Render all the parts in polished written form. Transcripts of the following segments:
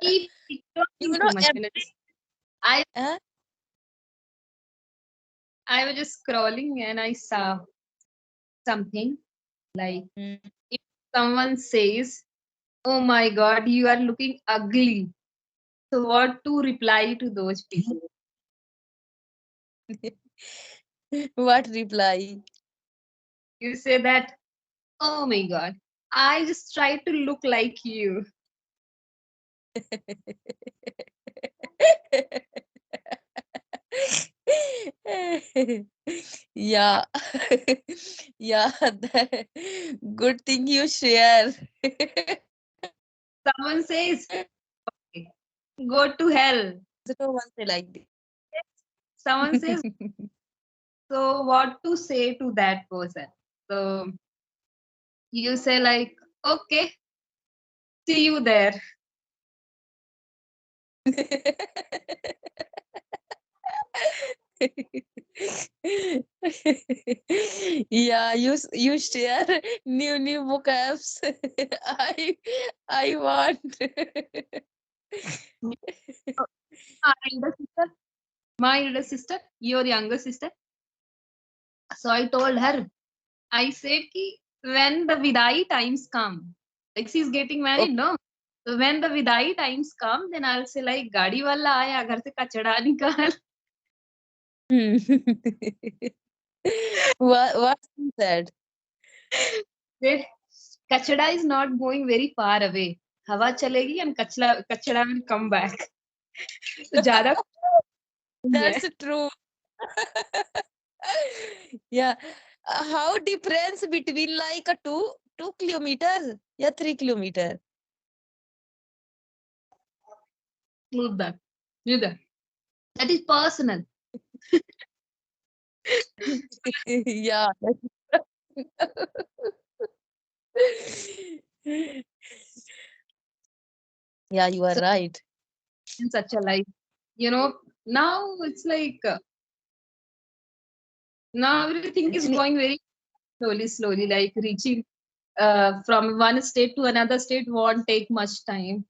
Keep You talking know, too much. I uh, I was just scrolling and I saw something like, mm. if someone says, "Oh my God, you are looking ugly," so what to reply to those people? What reply? You say that, "Oh my God, I just try to look like you." Yeah. Yeah, good thing you share. Someone says, "Go to hell." So no one say like this. Someone says, so what to say to that person? So you say like, "Okay, see you there." Yeah, you share new vocabs. I I want. My elder sister, my elder sister, your younger sister. So I told her, I said ki when the vidai times come, like she's getting married, Okay. no? So when the vidai times come, then I'll say like, गाड़ी वाला आया घर से कचड़ा निकाल. What she said? Then कचड़ा is not going very far away. हवा चलेगी and कचड़ा will come back. तो ज्यादा नहीं है. That's true. Yeah. How difference between like a two kilometer? Yeah, 3 kilometer. Smooth that. You there. That is personal. Yeah. Yeah, you are So right. in such a life, you know, now it's like now everything is Ni- going very slowly, like reaching from one state to another state won't take much time.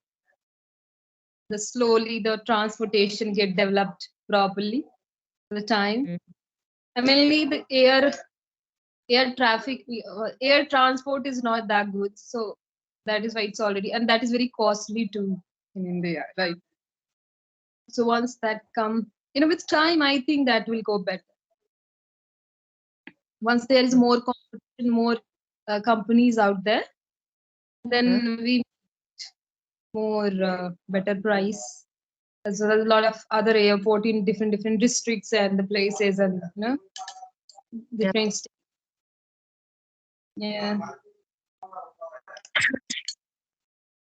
The slowly the transportation get developed properly. The time, Mm. and mainly the air traffic, air transport is not that good. So that is why it's already, and that is very costly too in India, right? So once that come, with time, I think that will go better. Once there is more competition, more companies out there, Mm. then we more better price, as well as a lot of other airport in different districts and the places, and Yeah. different states. Yeah.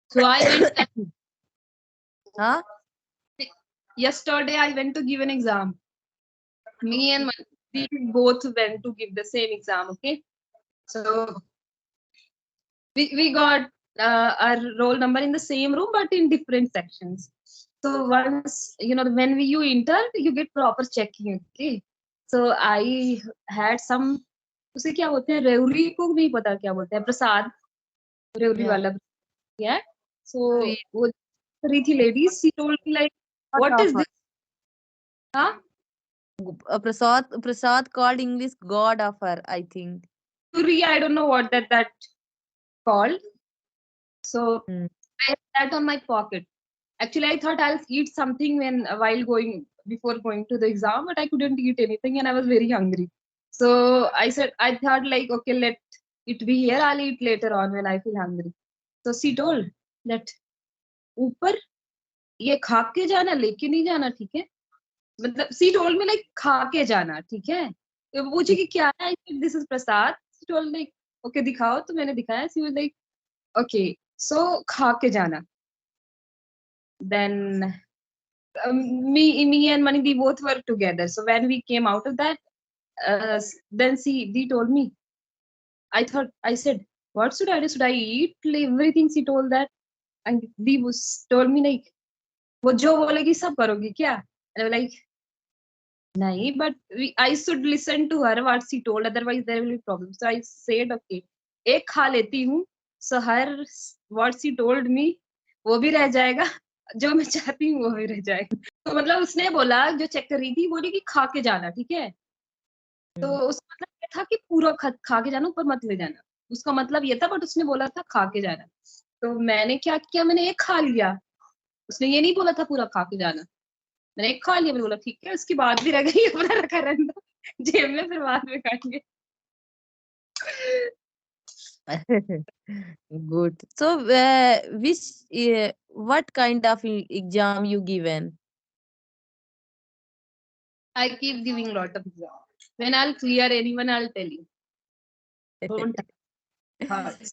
So I went Huh? yesterday. I went to give an exam. Me and we both went to give the same exam. Okay, so we got our roll number in the same room, but in different sections. So once when you enter, you get proper checking. Okay, so I had some, उसे क्या बोलते हैं, रेवड़ी को नहीं पता क्या बोलते हैं, प्रसाद, रेवड़ी Yeah. वाला. Yeah. So Sweet. वो three थी ladies, she told me like, God what is offer. this? Huh? Prasad called English God offer, I think. Puri, I don't know what that called. So Mm. I had that on my pocket. Actually, I thought I'll eat something when while going before going to the exam, but I couldn't eat anything and I was very hungry. So I thought like, okay, let it be here. I'll eat later on when I feel hungry. So she told that ऊपर ये खा के जाना, लेके नहीं जाना, ठीक है? मतलब सी टोल्ड मी लाइक खा के जाना, ठीक है? तो वो पूछी कि क्या है, this is Prasad. C told like okay दिखाओ, तो मैंने दिखाया. सी वाज लाइक ओके, सो खा के जाना. Then me and Mani, we both were together. So when we came out of that, then she told me. I said, what should I do? Should I eat everything? She told that, and we was told me like, वो जो बोलेगी सब करोगी क्या? And I was like, nahi, but I should listen to her what she told. Otherwise, there will be problems. So I said, okay, एक खा लेती हूँ. So her what she told me, वो भी रह जाएगा. जो मैं चाहती हूँ वो भी रह जाए। तो मतलब उसने बोला, जो चेक कर रही थी, बोली कि खा के जाना, ठीक है? तो हम्म, उसका मतलब ये था कि पूरा खा के जाना, ऊपर मत ले जाना। उसका मतलब ये था, बट उसने बोला था खा के जाना। तो मैंने क्या किया, मैंने एक खा लिया। उसने ये नहीं बोला था पूरा खा के जाना। मैंने एक खा लिया, मैंने बोला ठीक है, उसकी बात भी रह गई, अपना रखा रहने दो, जेब में, फिर बाद में खाएंगे। good. So, which what kind of exam you given? I keep giving lot of exam. When I'll clear anyone, I'll tell you. Don't hurt.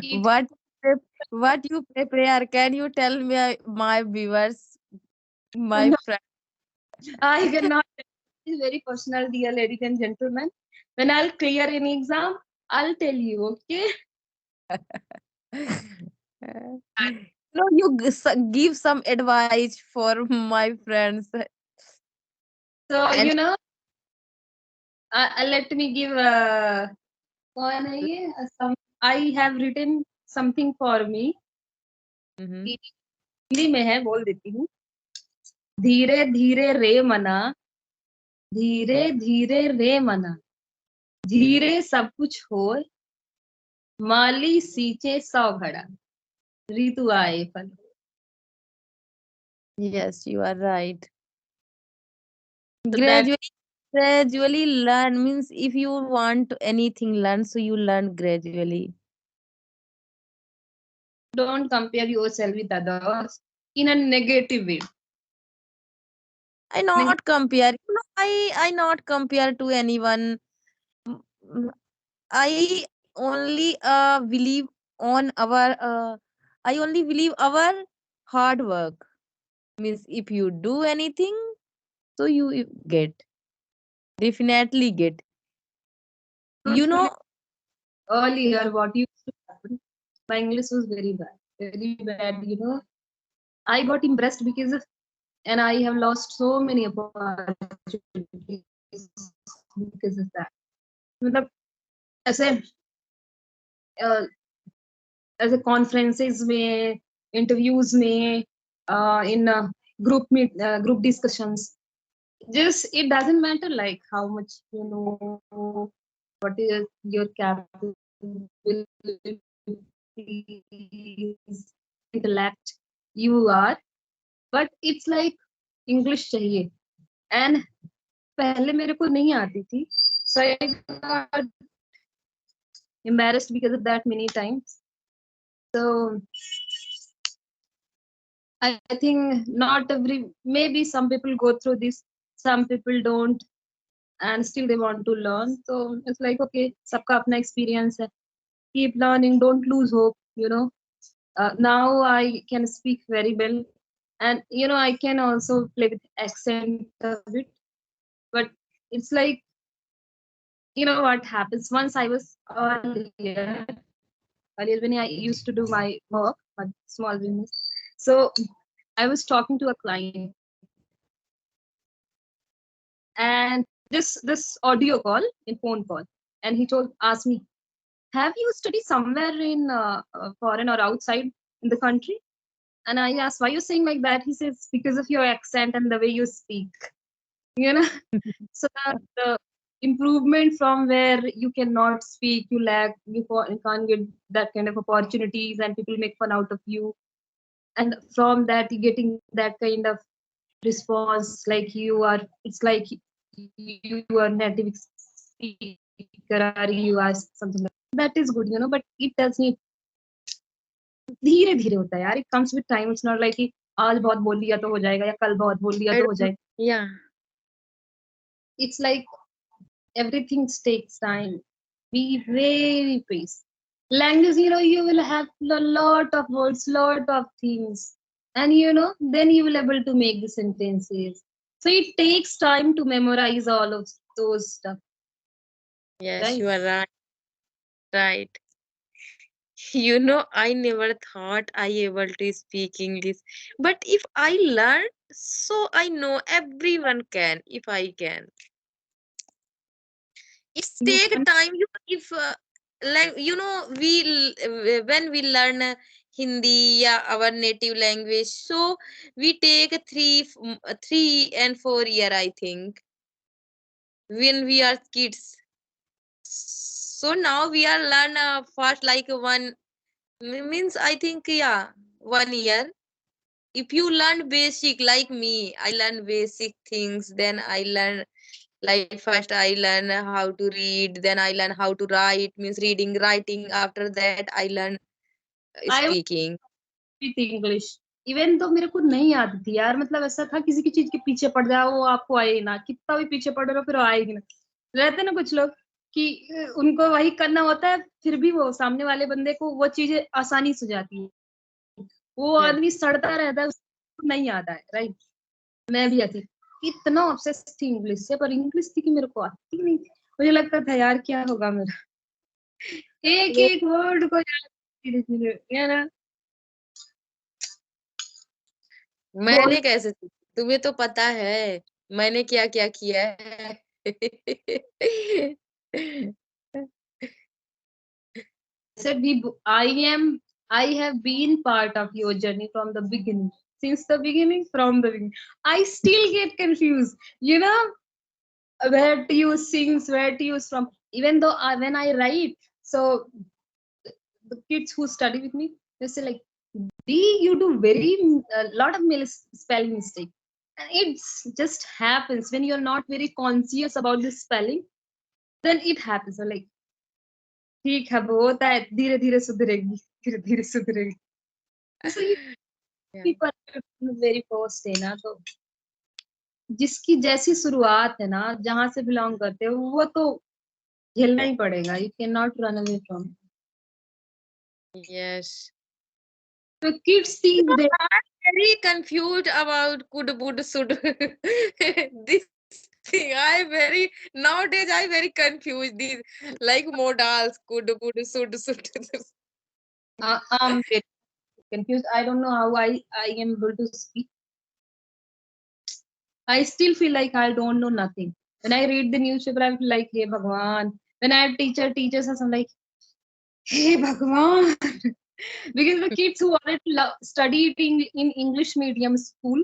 It, What prep- what you prepare? Can you tell me my viewers, my no, friends? I cannot. It's very personal, dear ladies and gentlemen. When I'll clear any exam, I'll tell you, okay? No, you give some advice for my friends So, and let me give कौन है ये? Some, I have written something for me. Mhm. Hindi में है, बोल देती हूँ। धीरे धीरे रे मना, धीरे धीरे रे मना, धीरे सब कुछ होए, माली सींचे सौ घड़ा, ऋतु आए फल। Yes, you are right. So that Gradually learn means if you want anything learn, so you learn gradually. don't compare yourself with others in a negative way. I not compare. I not compare to anyone. Mm, mm, I only believe on our. I only believe our hard work. Means if you do anything, so you get definitely get. Don't You forget know. earlier what used to happen. My English was very bad, very bad. I got impressed because of, and I have lost so many opportunities because of that. मतलब ऐसे ऐसे conferences में, interviews में, in group discussions, just it doesn't matter like how much you know, what is your capabilities, intellect you are, but it's like english चाहिए, and पहले मेरे को नहीं आती थी, so I got embarrassed because of that many times. So I think not every, maybe some people go through this, some people don't, and still they want to learn. So it's like okay, सबका अपना experience है. Keep learning, don't lose hope. Now I can speak very well, and I can also play with accent a bit. But it's like what happens once I was earlier when I used to do my work, my small business. So I was talking to a client, and this audio call in phone call, and he asked me, have you studied somewhere in foreign or outside in the country? And I asked, why are you saying like that? He says, because of your accent and the way you speak. You know, so the improvement from where you cannot speak, you lack, you can't get that kind of opportunities, and people make fun out of you. And from that, you getting that kind of response, like it's like you are native speaker, or you are something like that is good, but it does need धीरे धीरे होता है यार, it comes with time. It's not like कि आज बहुत बोल लिया तो हो जाएगा, या कल बहुत बोल लिया I तो हो don't. जाएगा. Yeah. It's like everything takes time. Be very patient. Language, you will have a lot of words, lot of things, and then you will able to make the sentences. So it takes time to memorize all of those stuff, Yes, right? you are right. Right. I never thought I able to speak English. But if I learn, so I know everyone can if I can. It's You take can time. If like when we learn Hindi, yeah, our native language. So we take 3 and 4 year, I think, when we are kids. So now we are learn fast like means I think, yeah, 1 year. If you learn basic like me, I learn basic things, then I learn like first I learn how to read, then I learn how to write, means reading, writing. After that I learn I speaking. With English. Even तो मेरे को नहीं आती थी यार, मतलब ऐसा था किसी की चीज के पीछे पड़ जाओ वो आपको आए ना, कितना भी पीछे पड़ रहो फिर आएगी ना। रहते ना कुछ लोग कि उनको वही करना होता है, फिर भी वो सामने वाले बंदे को वो चीजें आसानी से जाती है, वो Yeah. आदमी सड़ता रहता है उसको नहीं आता है, राइट। मैं भी ऐसी इतना ऑब्सेस थी इंग्लिश से, पर इंग्लिश थी कि मेरे को आती नहीं थी। मुझे लगता था यार क्या होगा मेरा, एक ये एक वर्ड को याद धीरे धीरे, है ना। बोल मैंने कैसे तुम्हें तो पता है मैंने क्या क्या किया है। said we I have been part of your journey from the beginning, since the beginning, from the beginning. I still get confused, you know, where to use things, where to use from, even though when I write. So the kids who study with me, they say like, "Dee, you do very a lot of spelling mistake," and it's just happens when you're not very conscious about the spelling, then it happens. So like, ठीक है वो होता है, धीरे धीरे सुधरेगी, धीरे धीरे सुधरेगी। So you Yeah. people very first है ना, तो जिसकी जैसी शुरुआत है ना, जहां से बिलोंग करते हो वो तो झेलना ही पड़ेगा, you can not run away from. Yes. तो kids think they I'm very confused about could, would, should. This thing, I very nowadays I very confused. These like modals could, would, should. I'm very confused. I don't know how I am able to speak. I still feel like I don't know nothing. When I read the newspaper, I feel like, hey Bhagwan. When I have teachers us, I'm like, hey Bhagwan. Because the kids who wanted to study it in English medium school,